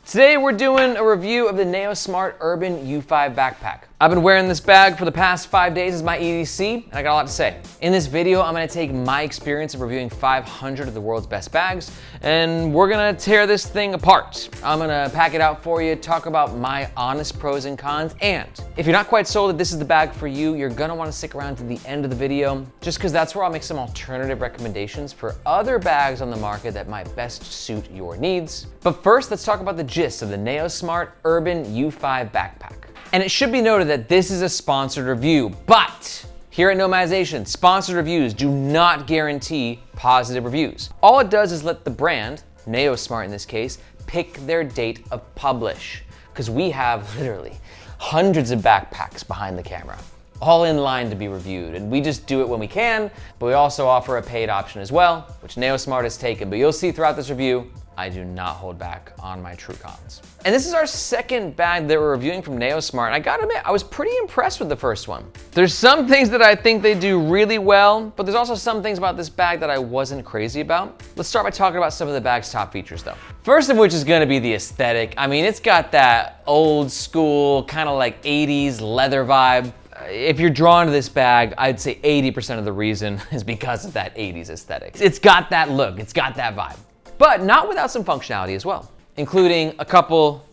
Today we're doing a review of the NayoSmart Urban U5 backpack. I've been wearing this bag for the past 5 days as my EDC, and I got a lot to say. In this video, I'm gonna take my experience of reviewing 500 of the world's best bags, and we're gonna tear this thing apart. I'm gonna pack it out for you, talk about my honest pros and cons, and if you're not quite sold that this is the bag for you, you're gonna wanna stick around to the end of the video, just because that's where I'll make some alternative recommendations for other bags on the market that might best suit your needs. But first, let's talk about the gist of the NayoSmart Urban U5 backpack. And it should be noted that this is a sponsored review, but here at Nomadization, sponsored reviews do not guarantee positive reviews. All it does is let the brand, NayoSmart in this case, pick their date of publish, because we have literally hundreds of backpacks behind the camera, all in line to be reviewed, and we just do it when we can, but we also offer a paid option as well, which NayoSmart has taken, but you'll see throughout this review, I do not hold back on my true cons. And this is our second bag that we're reviewing from NayoSmart, and I gotta admit, I was pretty impressed with the first one. There's some things that I think they do really well, but there's also some things about this bag that I wasn't crazy about. Let's start by talking about some of the bag's top features though. First of which is gonna be the aesthetic. I mean, it's got that old school, kind of like 80s leather vibe. If you're drawn to this bag, I'd say 80% of the reason is because of that 80s aesthetic. It's got that look, it's got that vibe. But not without some functionality as well, including a couple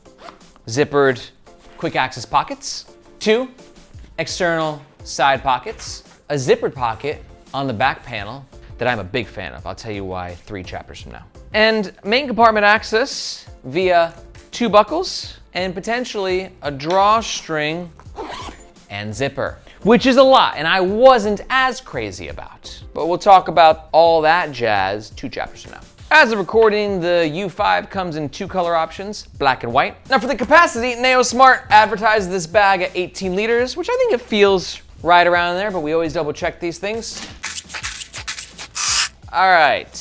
zippered quick access pockets, 2 external side pockets, a zippered pocket on the back panel that I'm a big fan of. I'll tell you why 3 chapters from now. And main compartment access via 2 buckles and potentially a drawstring and zipper, which is a lot and I wasn't as crazy about. But we'll talk about all that jazz 2 chapters from now. As of recording, the U5 comes in 2 color options, black and white. Now for the capacity, NayoSmart advertises this bag at 18 liters, which I think it feels right around there, but we always double check these things. All right,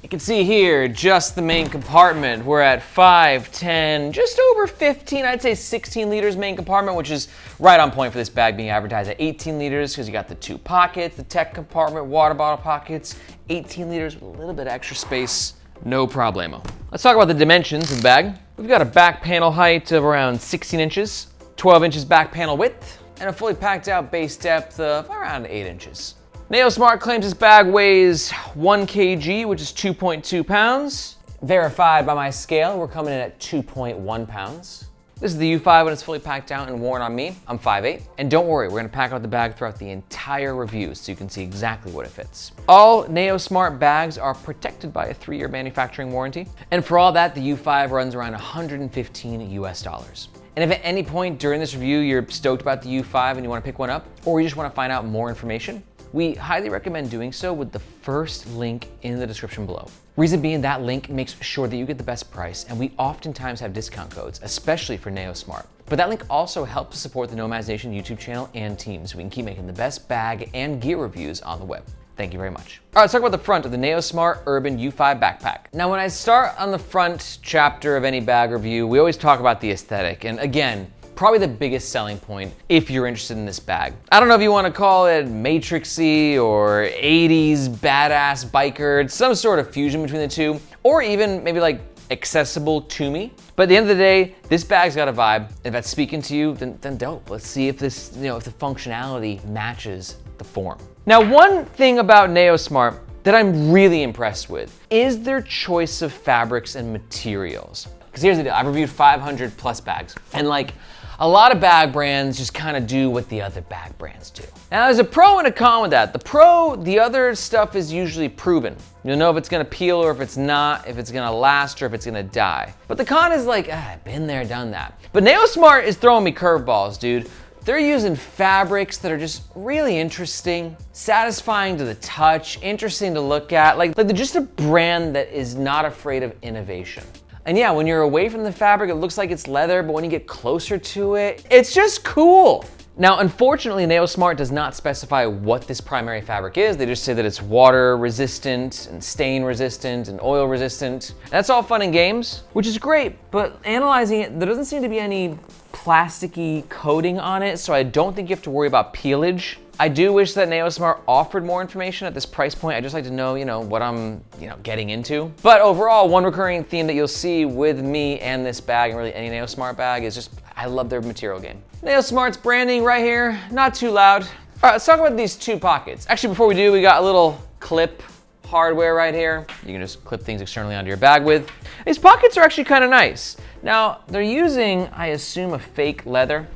you can see here, just the main compartment. We're at 5, 10, just over 15, I'd say 16 liters main compartment, which is right on point for this bag being advertised at 18 liters because you got the 2 pockets, the tech compartment, water bottle pockets, 18 liters with a little bit of extra space, no problemo. Let's talk about the dimensions of the bag. We've got a back panel height of around 16 inches, 12 inches back panel width, and a fully packed out base depth of around 8 inches. NayoSmart claims this bag weighs 1 kg, which is 2.2 pounds. Verified by my scale, we're coming in at 2.1 pounds. This is the U5 when it's fully packed out and worn on me. I'm 5'8". And don't worry, we're gonna pack out the bag throughout the entire review so you can see exactly what it fits. All NayoSmart bags are protected by a 3-year manufacturing warranty. And for all that, the U5 runs around 115 US dollars. And if at any point during this review you're stoked about the U5 and you wanna pick one up, or you just wanna find out more information, we highly recommend doing so with the first link in the description below. Reason being, that link makes sure that you get the best price, and we oftentimes have discount codes, especially for NayoSmart. But that link also helps to support the Nomadization YouTube channel and team, so we can keep making the best bag and gear reviews on the web. Thank you very much. All right, let's talk about the front of the NayoSmart Urban U5 backpack. Now, when I start on the front chapter of any bag review, we always talk about the aesthetic, and again, probably the biggest selling point if you're interested in this bag. I don't know if you want to call it matrixy or 80s badass biker. It's some sort of fusion between the two, or even maybe like accessible to me. But at the end of the day, this bag's got a vibe. If that's speaking to you, then dope. Let's see if this, if the functionality matches the form. Now, one thing about NayoSmart that I'm really impressed with is their choice of fabrics and materials. Because here's the deal, I've reviewed 500 plus bags, and like, a lot of bag brands just kind of do what the other bag brands do. Now there's a pro and a con with that. The pro, the other stuff is usually proven. You'll know if it's gonna peel or if it's not, if it's gonna last or if it's gonna die. But the con is like, been there, done that. But NayoSmart is throwing me curveballs, dude. They're using fabrics that are just really interesting, satisfying to the touch, interesting to look at. Like they're just a brand that is not afraid of innovation. And yeah, when you're away from the fabric, it looks like it's leather, but when you get closer to it, it's just cool. Now, unfortunately, NayoSmart does not specify what this primary fabric is. They just say that it's water resistant and stain resistant and oil resistant. That's all fun and games, which is great, but analyzing it, there doesn't seem to be any plasticky coating on it, so I don't think you have to worry about peelage. I do wish that NayoSmart offered more information at this price point. I just like to know, what I'm, getting into. But overall, one recurring theme that you'll see with me and this bag, and really any NayoSmart bag, is just I love their material game. NayoSmart's branding right here, not too loud. All right, let's talk about these 2 pockets. Actually, before we do, we got a little clip hardware right here. You can just clip things externally onto your bag with. These pockets are actually kind of nice. Now, they're using, I assume, a fake leather.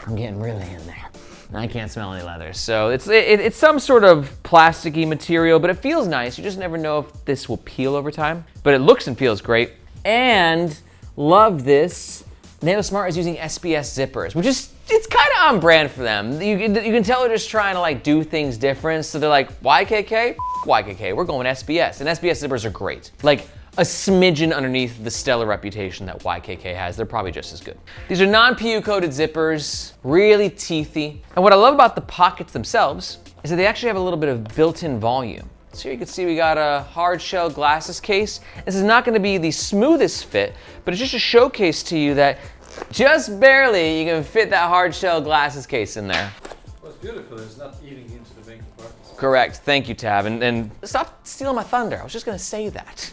I'm getting really in there. I can't smell any leather. So it's some sort of plasticky material, but it feels nice. You just never know if this will peel over time, but it looks and feels great. And love this. NayoSmart is using SBS zippers, which is, it's kind of on brand for them. You can tell they're just trying to like do things different. So they're like, YKK? YKK, we're going SBS. And SBS zippers are great. Like a smidgen underneath the stellar reputation that YKK has. They're probably just as good. These are non-PU coated zippers, really teethy. And what I love about the pockets themselves is that they actually have a little bit of built-in volume. So here you can see we got a hard shell glasses case. This is not gonna be the smoothest fit, but it's just a showcase to you that just barely you can fit that hard shell glasses case in there. What's beautiful is not eating into the main compartment. Correct, thank you, Tab. And stop stealing my thunder, I was just gonna say that.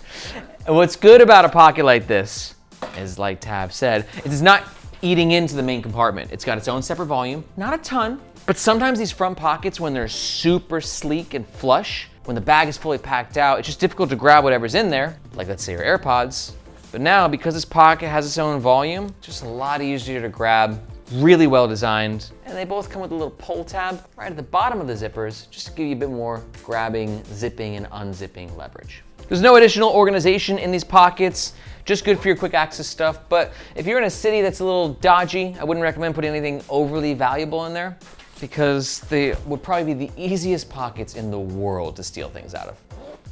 And what's good about a pocket like this is, like Tab said, it is not eating into the main compartment. It's got its own separate volume, not a ton, but sometimes these front pockets, when they're super sleek and flush, when the bag is fully packed out, it's just difficult to grab whatever's in there, like let's say your AirPods. But now, because this pocket has its own volume, just a lot easier to grab, really well designed. And they both come with a little pull tab right at the bottom of the zippers, just to give you a bit more grabbing, zipping, and unzipping leverage. There's no additional organization in these pockets, just good for your quick access stuff. But if you're in a city that's a little dodgy, I wouldn't recommend putting anything overly valuable in there, because they would probably be the easiest pockets in the world to steal things out of.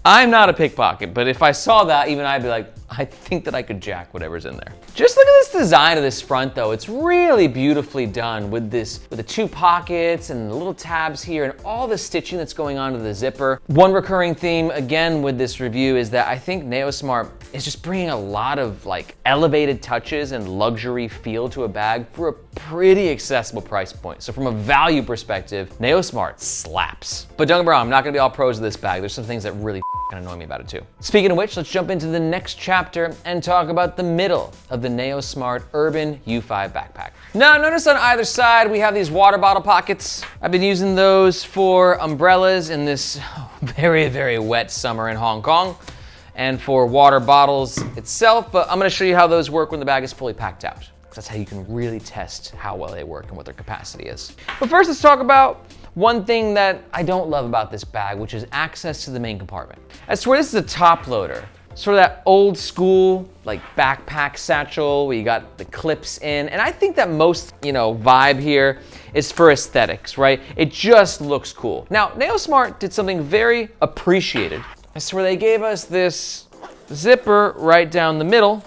I'm not a pickpocket, but if I saw that, even I'd be like, I think that I could jack whatever's in there. Just look at this design of this front though. It's really beautifully done with the 2 pockets and the little tabs here and all the stitching that's going on to the zipper. One recurring theme again with this review is that I think NayoSmart is just bringing a lot of like elevated touches and luxury feel to a bag for a pretty accessible price point. So from a value perspective, NayoSmart slaps. But don't get me wrong, I'm not gonna be all pros of this bag. There's some things that really annoy me about it too. Speaking of which, let's jump into the next chapter and talk about the middle of the NayoSmart Urban U5 backpack. Now, notice on either side we have these water bottle pockets. I've been using those for umbrellas in this very, very wet summer in Hong Kong, and for water bottles itself, but I'm gonna show you how those work when the bag is fully packed out. That's how you can really test how well they work and what their capacity is. But first, let's talk about one thing that I don't love about this bag, which is access to the main compartment. I swear this is a top loader. Sort of that old school, like backpack satchel where you got the clips in. And I think that most, vibe here is for aesthetics, right? It just looks cool. Now, NayoSmart did something very appreciated. I swear they gave us this zipper right down the middle,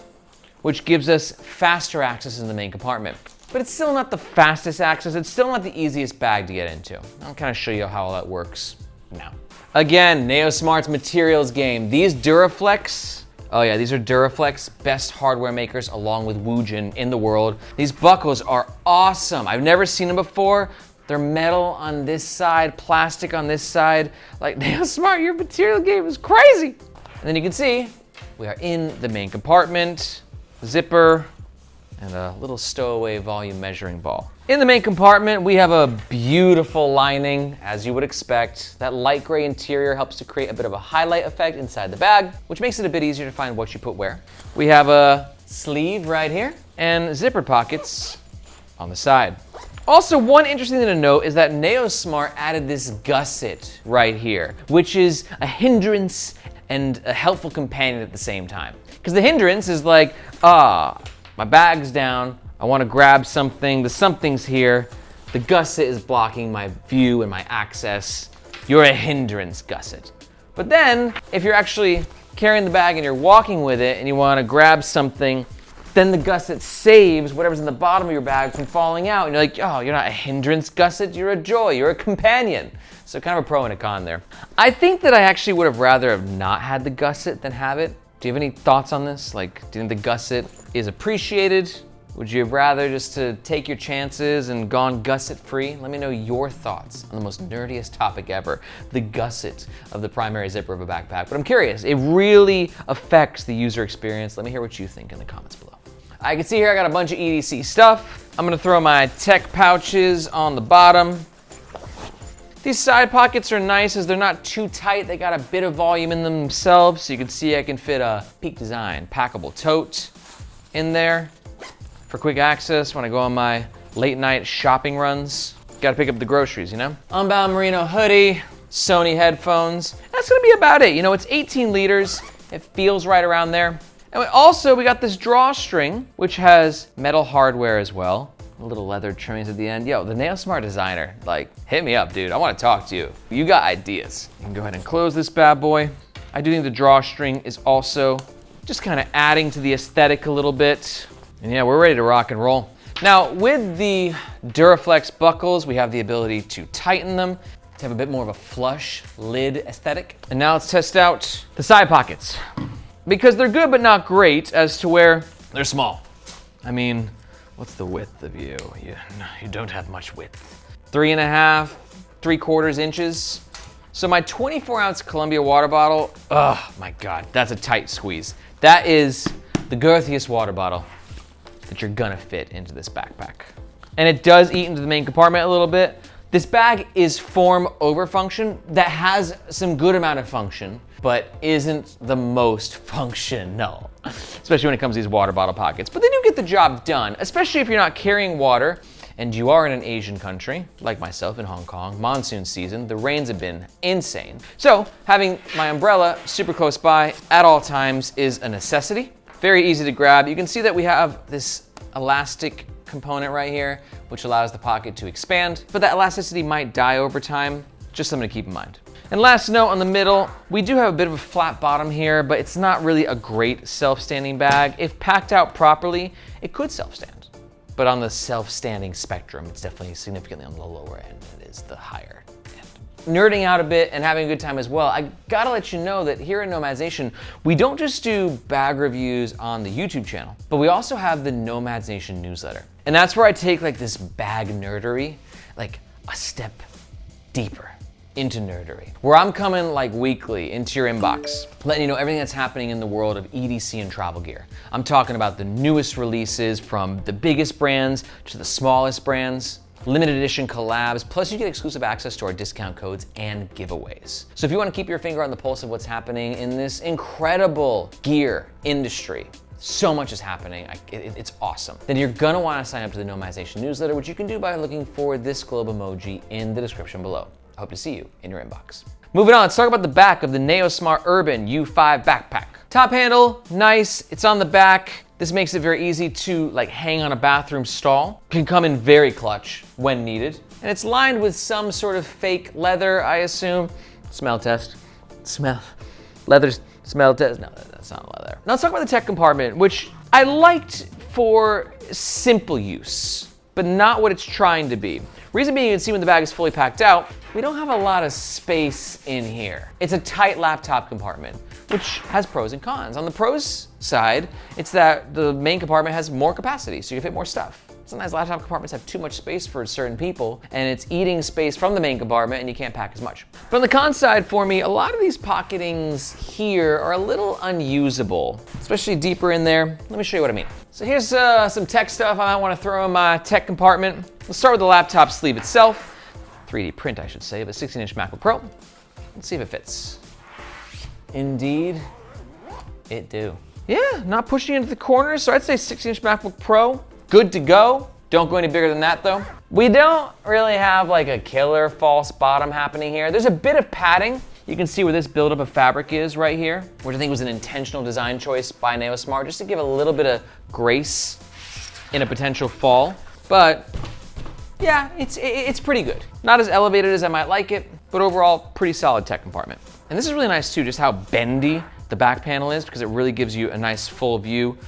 which gives us faster access in the main compartment. But it's still not the fastest access. It's still not the easiest bag to get into. I'll kind of show you how all that works now. Again, NayoSmart's materials game. These Duraflex, oh yeah, these are Duraflex, best hardware makers along with Woojin in the world. These buckles are awesome. I've never seen them before. They're metal on this side, plastic on this side. Like, NayoSmart, your material game is crazy. And then you can see, we are in the main compartment, zipper, and a little stowaway volume measuring ball. In the main compartment, we have a beautiful lining, as you would expect. That light gray interior helps to create a bit of a highlight effect inside the bag, which makes it a bit easier to find what you put where. We have a sleeve right here and zipper pockets on the side. Also, one interesting thing to note is that NayoSmart added this gusset right here, which is a hindrance and a helpful companion at the same time. Because the hindrance is like, my bag's down, I wanna grab something, the something's here, the gusset is blocking my view and my access. You're a hindrance gusset. But then, if you're actually carrying the bag and you're walking with it and you wanna grab something, then the gusset saves whatever's in the bottom of your bag from falling out. And you're like, oh, you're not a hindrance gusset, you're a joy, you're a companion. So kind of a pro and a con there. I think that I actually would have rather have not had the gusset than have it. Do you have any thoughts on this? Like, do you think the gusset is appreciated? Would you have rather just to take your chances and gone gusset free? Let me know your thoughts on the most nerdiest topic ever, the gusset of the primary zipper of a backpack. But I'm curious, it really affects the user experience. Let me hear what you think in the comments below. I can see here I got a bunch of EDC stuff. I'm gonna throw my tech pouches on the bottom. These side pockets are nice as they're not too tight. They got a bit of volume in them themselves, so you can see I can fit a Peak Design packable tote in there for quick access when I go on my late night shopping runs. Gotta pick up the groceries, you know? Unbound merino hoodie, Sony headphones. That's gonna be about it. You know, it's 18 liters. It feels right around there. And also, we got this drawstring, which has metal hardware as well. Little leather trimmings at the end. Yo, the NayoSmart designer, like, hit me up, dude. I wanna talk to you. You got ideas. You can go ahead and close this bad boy. I do think the drawstring is also just kind of adding to the aesthetic a little bit. And yeah, we're ready to rock and roll. Now, with the Duraflex buckles, we have the ability to tighten them to have a bit more of a flush lid aesthetic. And now let's test out the side pockets. Because they're good but not great as to where they're small. I mean, what's the width of you? You don't have much width. 3.5, 3/4 inches. So my 24-ounce Columbia water bottle, oh my God, that's a tight squeeze. That is the girthiest water bottle that you're gonna fit into this backpack. And it does eat into the main compartment a little bit. This bag is form over function that has some good amount of function, but isn't the most functional, especially when it comes to these water bottle pockets. But they do get the job done, especially if you're not carrying water and you are in an Asian country, like myself in Hong Kong, monsoon season, the rains have been insane. So having my umbrella super close by at all times is a necessity. Very easy to grab. You can see that we have this elastic component right here, which allows the pocket to expand, but that elasticity might die over time. Just something to keep in mind. And last note on the middle, we do have a bit of a flat bottom here, but it's not really a great self-standing bag. If packed out properly, it could self-stand. But on the self-standing spectrum, it's definitely significantly on the lower end. It is the higher end. Nerding out a bit and having a good time as well, I gotta let you know that here at Nomads Nation, we don't just do bag reviews on the YouTube channel, but we also have the Nomads Nation newsletter. And that's where I take like this bag nerdery, like a step deeper into nerdery, where I'm coming like weekly into your inbox, letting you know everything that's happening in the world of EDC and travel gear. I'm talking about the newest releases from the biggest brands to the smallest brands, limited edition collabs, plus you get exclusive access to our discount codes and giveaways. So if you wanna keep your finger on the pulse of what's happening in this incredible gear industry, so much is happening, it's awesome. Then you're gonna wanna sign up to the Nomads Nation newsletter, which you can do by looking for this globe emoji in the description below. I hope to see you in your inbox. Moving on, let's talk about the back of the NayoSmart Urban U5 backpack. Top handle, nice, it's on the back. This makes it very easy to like hang on a bathroom stall. Can come in very clutch when needed. And it's lined with some sort of fake leather, I assume. Smell test, leather smell test. No, that's not leather. Now let's talk about the tech compartment, which I liked for simple use, but not what it's trying to be. Reason being, you can see when the bag is fully packed out, we don't have a lot of space in here. It's a tight laptop compartment, which has pros and cons. On the pros side, it's that the main compartment has more capacity, so you can fit more stuff. Sometimes laptop compartments have too much space for certain people, and it's eating space from the main compartment, and you can't pack as much. But on the con side for me, a lot of these pocketings here are a little unusable, especially deeper in there. Let me show you what I mean. So here's some tech stuff I might want to throw in my tech compartment. Let's start with the laptop sleeve itself. 3D print, I should say, of a 16-inch MacBook Pro. Let's see if it fits. Indeed, it do. Yeah, not pushing into the corners, so I'd say 16-inch MacBook Pro. Good to go. Don't go any bigger than that though. We don't really have like a killer false bottom happening here. There's a bit of padding. You can see where this buildup of fabric is right here, which I think was an intentional design choice by NayoSmart, just to give a little bit of grace in a potential fall. But yeah, it's pretty good. Not as elevated as I might like it, but overall pretty solid tech compartment. And this is really nice too, just how bendy the back panel is, because it really gives you a nice full view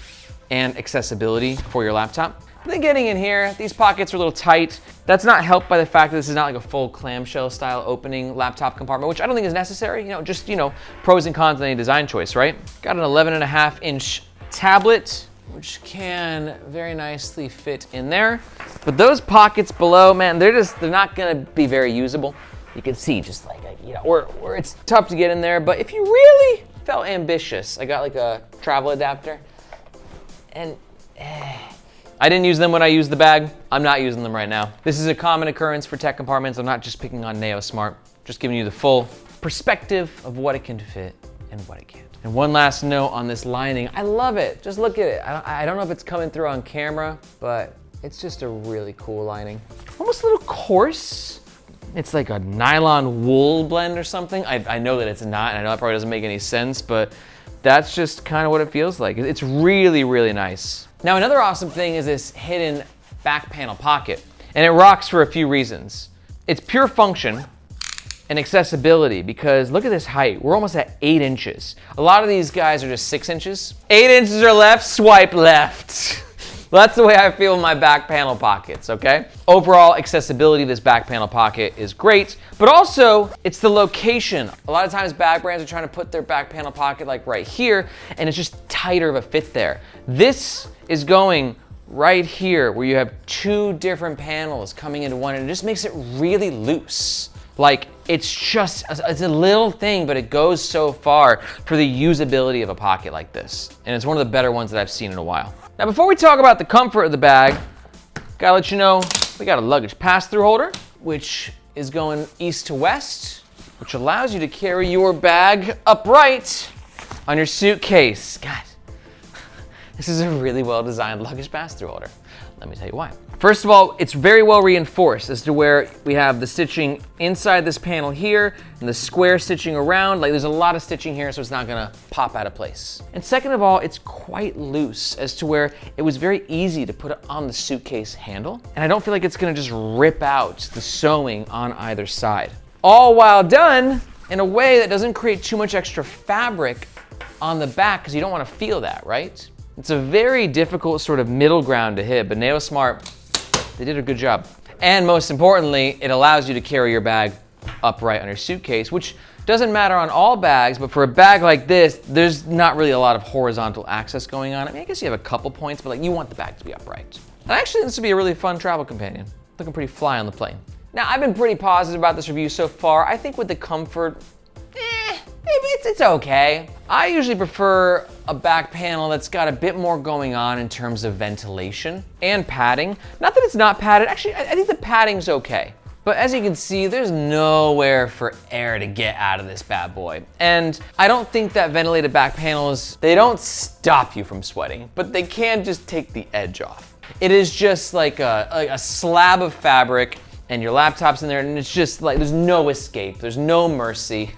and accessibility for your laptop. But then getting in here, these pockets are a little tight. That's not helped by the fact that this is not like a full clamshell style opening laptop compartment, which I don't think is necessary. Just pros and cons of any design choice, right? Got an 11.5-inch tablet. which can very nicely fit in there. But those pockets below, man, they're not gonna be very usable. You can see just like, or it's tough to get in there, but if you really felt ambitious, I got like a travel adapter, and I didn't use them when I used the bag. I'm not using them right now. This is a common occurrence for tech compartments. I'm not just picking on NayoSmart, just giving you the full perspective of what it can fit and what it can't. And one last note on this lining. I love it. Just look at it. I don't know if it's coming through on camera, but it's just a really cool lining. Almost a little coarse. It's like a nylon wool blend or something. I know that it's not, and I know that probably doesn't make any sense, but that's just kind of what it feels like. It's really, really nice. Now, another awesome thing is this hidden back panel pocket, and it rocks for a few reasons. It's pure function and accessibility, because look at this height. We're almost at 8 inches. A lot of these guys are just 6 inches. 8 inches or left, swipe left. Well, that's the way I feel in my back panel pockets, okay? Overall accessibility of this back panel pocket is great, but also it's the location. A lot of times bag brands are trying to put their back panel pocket like right here, and it's just tighter of a fit there. This is going right here where you have 2 different panels coming into one, and it just makes it really loose. Like, it's a little thing, but it goes so far for the usability of a pocket like this. And it's one of the better ones that I've seen in a while. Now, before we talk about the comfort of the bag, gotta let you know, we got a luggage pass-through holder, which is going east to west, which allows you to carry your bag upright on your suitcase. God, this is a really well-designed luggage pass-through holder. Let me tell you why. First of all, it's very well reinforced as to where we have the stitching inside this panel here and the square stitching around. Like, there's a lot of stitching here, so it's not gonna pop out of place. And second of all, it's quite loose as to where it was very easy to put it on the suitcase handle. And I don't feel like it's gonna just rip out the sewing on either side. All while done in a way that doesn't create too much extra fabric on the back, because you don't wanna feel that, right? It's a very difficult sort of middle ground to hit, but NayoSmart, they did a good job. And most importantly, it allows you to carry your bag upright on your suitcase, which doesn't matter on all bags, but for a bag like this, there's not really a lot of horizontal access going on. I mean, I guess you have a couple points, but like, you want the bag to be upright. And actually, this would be a really fun travel companion. Looking pretty fly on the plane. Now, I've been pretty positive about this review so far. I think with the comfort, it's okay. I usually prefer a back panel that's got a bit more going on in terms of ventilation and padding. Not that it's not padded, actually, I think the padding's okay. But as you can see, there's nowhere for air to get out of this bad boy. And I don't think that ventilated back panels, they don't stop you from sweating, but they can just take the edge off. It is just like a slab of fabric, and your laptop's in there, and it's just like, there's no escape, there's no mercy.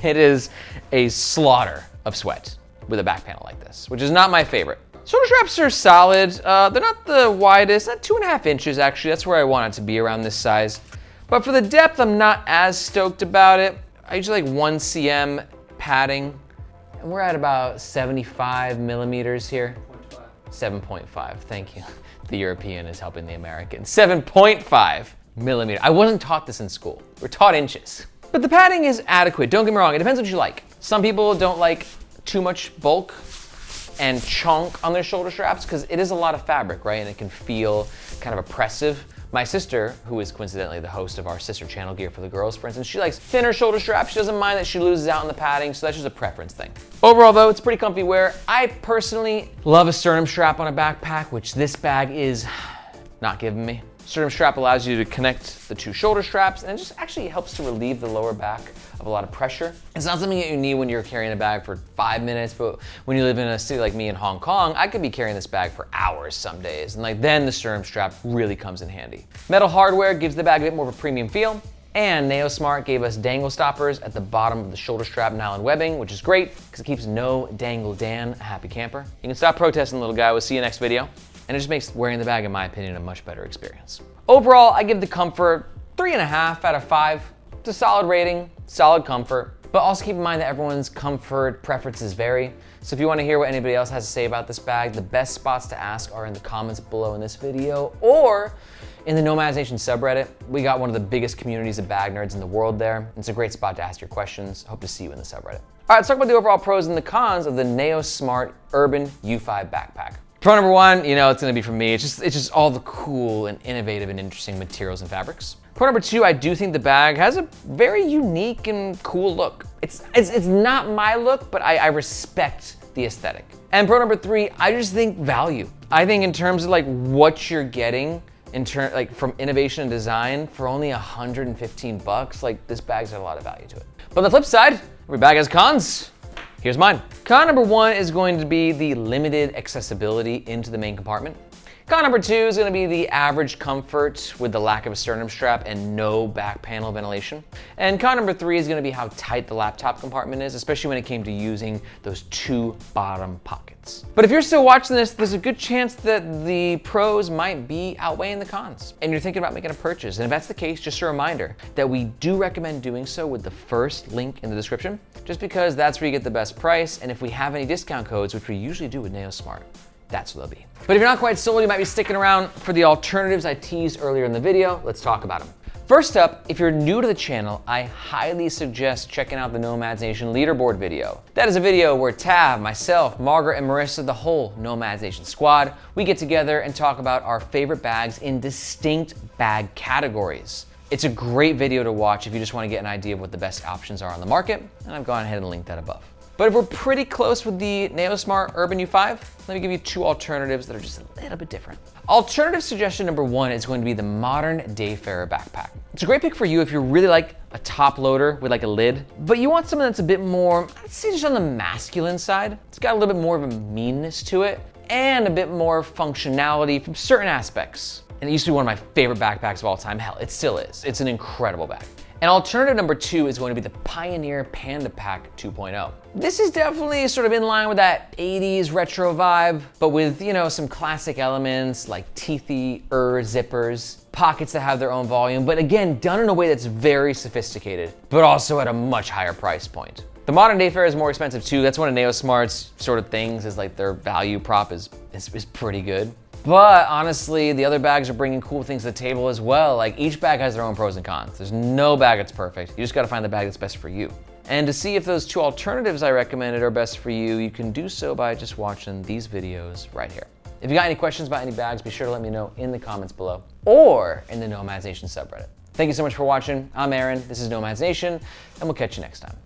It is a slaughter of sweat with a back panel like this, which is not my favorite. Shoulder straps are solid. They're not the widest, not 2.5 inches actually. That's where I want it to be, around this size. But for the depth, I'm not as stoked about it. I usually like 1 cm padding, and we're at about 75 millimeters here. 7.5, thank you. The European is helping the American. 7.5 millimeter. I wasn't taught this in school. We're taught inches. But the padding is adequate, don't get me wrong, it depends what you like. Some people don't like too much bulk and chunk on their shoulder straps because it is a lot of fabric, right? And it can feel kind of oppressive. My sister, who is coincidentally the host of our sister channel, Gear for the Girls, for instance, she likes thinner shoulder straps. She doesn't mind that she loses out on the padding, so that's just a preference thing. Overall though, it's pretty comfy wear. I personally love a sternum strap on a backpack, which this bag is not giving me. Sternum strap allows you to connect the 2 shoulder straps, and it just actually helps to relieve the lower back of a lot of pressure. It's not something that you need when you're carrying a bag for 5 minutes, but when you live in a city like me in Hong Kong, I could be carrying this bag for hours some days, and like then the sternum strap really comes in handy. Metal hardware gives the bag a bit more of a premium feel, and NayoSmart gave us dangle stoppers at the bottom of the shoulder strap nylon webbing, which is great because it keeps no dangle Dan a happy camper. You can stop protesting, little guy. We'll see you next video. And it just makes wearing the bag, in my opinion, a much better experience. Overall, I give the comfort 3.5 out of 5. It's a solid rating, solid comfort, but also keep in mind that everyone's comfort preferences vary. So if you want to hear what anybody else has to say about this bag, the best spots to ask are in the comments below in this video or in the Nomads Nation subreddit. We got one of the biggest communities of bag nerds in the world there. It's a great spot to ask your questions. Hope to see you in the subreddit. All right, let's talk about the overall pros and the cons of the NayoSmart Urban U5 backpack. Pro number one, you know, it's gonna be from me. It's just all the cool and innovative and interesting materials and fabrics. Pro number two, I do think the bag has a very unique and cool look. It's not my look, but I respect the aesthetic. And pro number three, I just think value. I think in terms of like what you're getting like from innovation and design for only 115 bucks, like this bag's got a lot of value to it. But on the flip side, every bag has cons. Here's mine. Con number one is going to be the limited accessibility into the main compartment. Con number two is gonna be the average comfort with the lack of a sternum strap and no back panel ventilation. And con number three is gonna be how tight the laptop compartment is, especially when it came to using those two bottom pockets. But if you're still watching this, there's a good chance that the pros might be outweighing the cons, and you're thinking about making a purchase. And if that's the case, just a reminder that we do recommend doing so with the first link in the description, just because that's where you get the best price. And if we have any discount codes, which we usually do with NayoSmart, that's what they'll be. But if you're not quite sold, you might be sticking around for the alternatives I teased earlier in the video. Let's talk about them. First up, if you're new to the channel, I highly suggest checking out the Nomads Nation leaderboard video. That is a video where Tav, myself, Margaret, and Marissa, the whole Nomads Nation squad, we get together and talk about our favorite bags in distinct bag categories. It's a great video to watch if you just want to get an idea of what the best options are on the market, and I've gone ahead and linked that above. But if we're pretty close with the NayoSmart Urban U5, let me give you two alternatives that are just a little bit different. Alternative suggestion number one is going to be the modern Dayfarer backpack. It's a great pick for you if you really like a top loader with like a lid, but you want something that's a bit more, I'd say just on the masculine side. It's got a little bit more of a meanness to it and a bit more functionality from certain aspects. And it used to be one of my favorite backpacks of all time. Hell, it still is. It's an incredible bag. And alternative number two is going to be the Pioneer Panda Pack 2.0. This is definitely sort of in line with that 80s retro vibe, but with, you know, some classic elements like teethy zippers, pockets that have their own volume, but again, done in a way that's very sophisticated, but also at a much higher price point. The modern Dayfarer is more expensive too. That's one of NayoSmart's sort of things, is like their value prop is pretty good. But honestly, the other bags are bringing cool things to the table as well. Like each bag has their own pros and cons. There's no bag that's perfect. You just gotta find the bag that's best for you. And to see if those two alternatives I recommended are best for you, you can do so by just watching these videos right here. If you got any questions about any bags, be sure to let me know in the comments below or in the Nomads Nation subreddit. Thank you so much for watching. I'm Aaron, this is Nomads Nation, and we'll catch you next time.